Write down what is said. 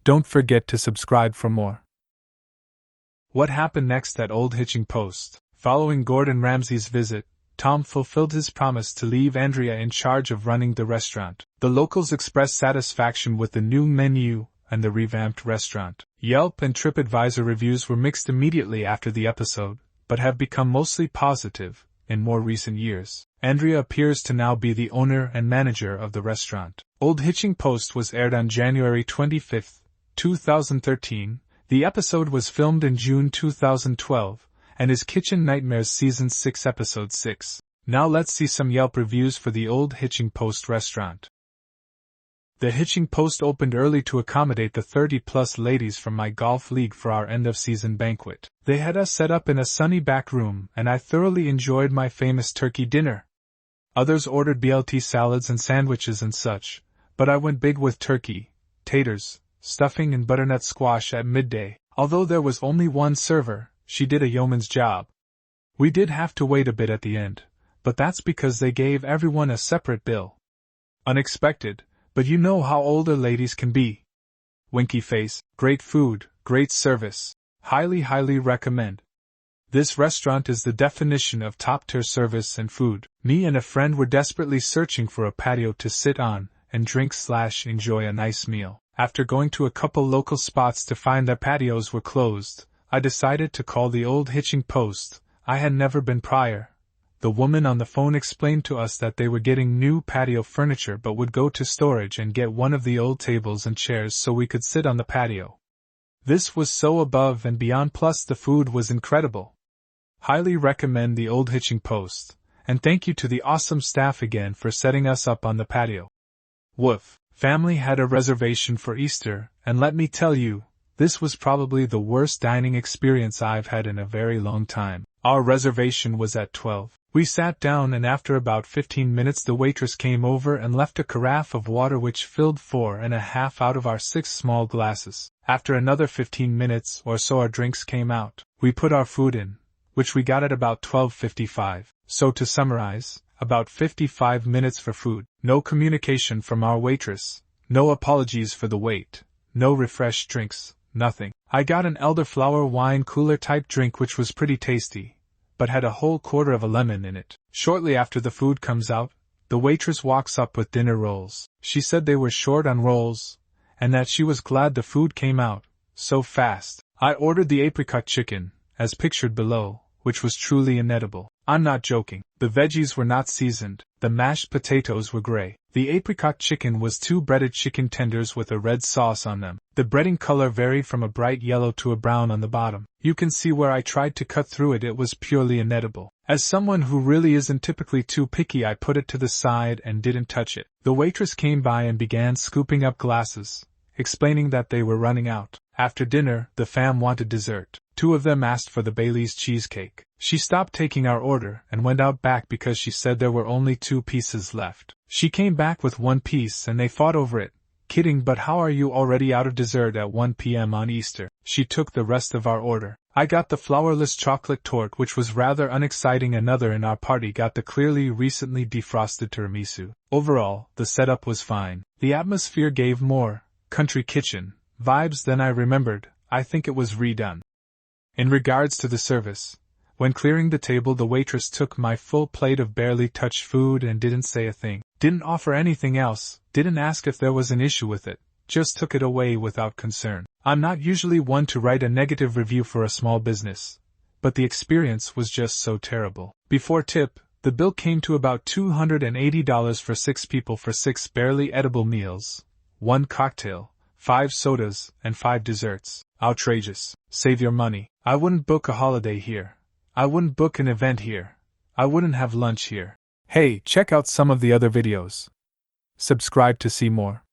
Don't forget to subscribe for more. What happened next at Olde Hitching Post? Following Gorden Ramsay's visit, Tom fulfilled his promise to leave Andrea in charge of running the restaurant. The locals expressed satisfaction with the new menu and the revamped restaurant. Yelp and TripAdvisor reviews were mixed immediately after the episode, but have become mostly positive in more recent years. Andrea appears to now be the owner and manager of the restaurant. Olde Hitching Post was aired on January 25, 2013. The episode was filmed in June 2012, and is Kitchen Nightmares Season 6 Episode 6. Now let's see some Yelp reviews for the Olde Hitching Post restaurant. The Hitching Post opened early to accommodate the 30-plus ladies from my golf league for our end-of-season banquet. They had us set up in a sunny back room, and I thoroughly enjoyed my famous turkey dinner. Others ordered BLT salads and sandwiches and such, but I went big with turkey, taters, stuffing and butternut squash at midday. Although there was only one server, she did a yeoman's job. We did have to wait a bit at the end, but that's because they gave everyone a separate bill. Unexpected, but you know how older ladies can be. Winky face, great food, great service. Highly recommend. This restaurant is the definition of top-tier service and food. Me and a friend were desperately searching for a patio to sit on and drink/enjoy a nice meal. After going to a couple local spots to find that patios were closed, I decided to call the Olde Hitching Post. I had never been prior. The woman on the phone explained to us that they were getting new patio furniture but would go to storage and get one of the old tables and chairs so we could sit on the patio. This was so above and beyond, plus the food was incredible. Highly recommend the Olde Hitching Post, and thank you to the awesome staff again for setting us up on the patio. Woof. Family had a reservation for Easter, and let me tell you, this was probably the worst dining experience I've had in a very long time. Our reservation was at 12. We sat down, and after about 15 minutes the waitress came over and left a carafe of water which filled 4.5 out of our 6 small glasses. After another 15 minutes or so our drinks came out. We put our food in, which we got at about 12:55. So to summarize, about 55 minutes for food, no communication from our waitress, no apologies for the wait, no refreshed drinks, nothing. I got an elderflower wine cooler type drink which was pretty tasty, but had a whole quarter of a lemon in it. Shortly after the food comes out, the waitress walks up with dinner rolls. She said they were short on rolls, and that she was glad the food came out so fast. I ordered the apricot chicken, as pictured below, which was truly inedible. I'm not joking. The veggies were not seasoned. The mashed potatoes were gray. The apricot chicken was 2 breaded chicken tenders with a red sauce on them. The breading color varied from a bright yellow to a brown on the bottom. You can see where I tried to cut through it was purely inedible. As someone who really isn't typically too picky, I put it to the side and didn't touch it. The waitress came by and began scooping up glasses, explaining that they were running out. After dinner, the fam wanted dessert. 2 of them asked for the Bailey's cheesecake. She stopped taking our order and went out back because she said there were only 2 pieces left. She came back with 1 piece and they fought over it. Kidding, but how are you already out of dessert at 1 p.m. on Easter? She took the rest of our order. I got the flourless chocolate torte, which was rather unexciting. Another in our party got the clearly recently defrosted tiramisu. Overall, the setup was fine. The atmosphere gave more country kitchen vibes than I remembered. I think it was redone. In regards to the service, when clearing the table, the waitress took my full plate of barely touched food and didn't say a thing. Didn't offer anything else, didn't ask if there was an issue with it, just took it away without concern. I'm not usually one to write a negative review for a small business, but the experience was just so terrible. Before tip, the bill came to about $280 for 6 people for 6 barely edible meals, 1 cocktail, 5 sodas, and 5 desserts. Outrageous. Save your money. I wouldn't book a holiday here. I wouldn't book an event here. I wouldn't have lunch here. Hey, check out some of the other videos. Subscribe to see more.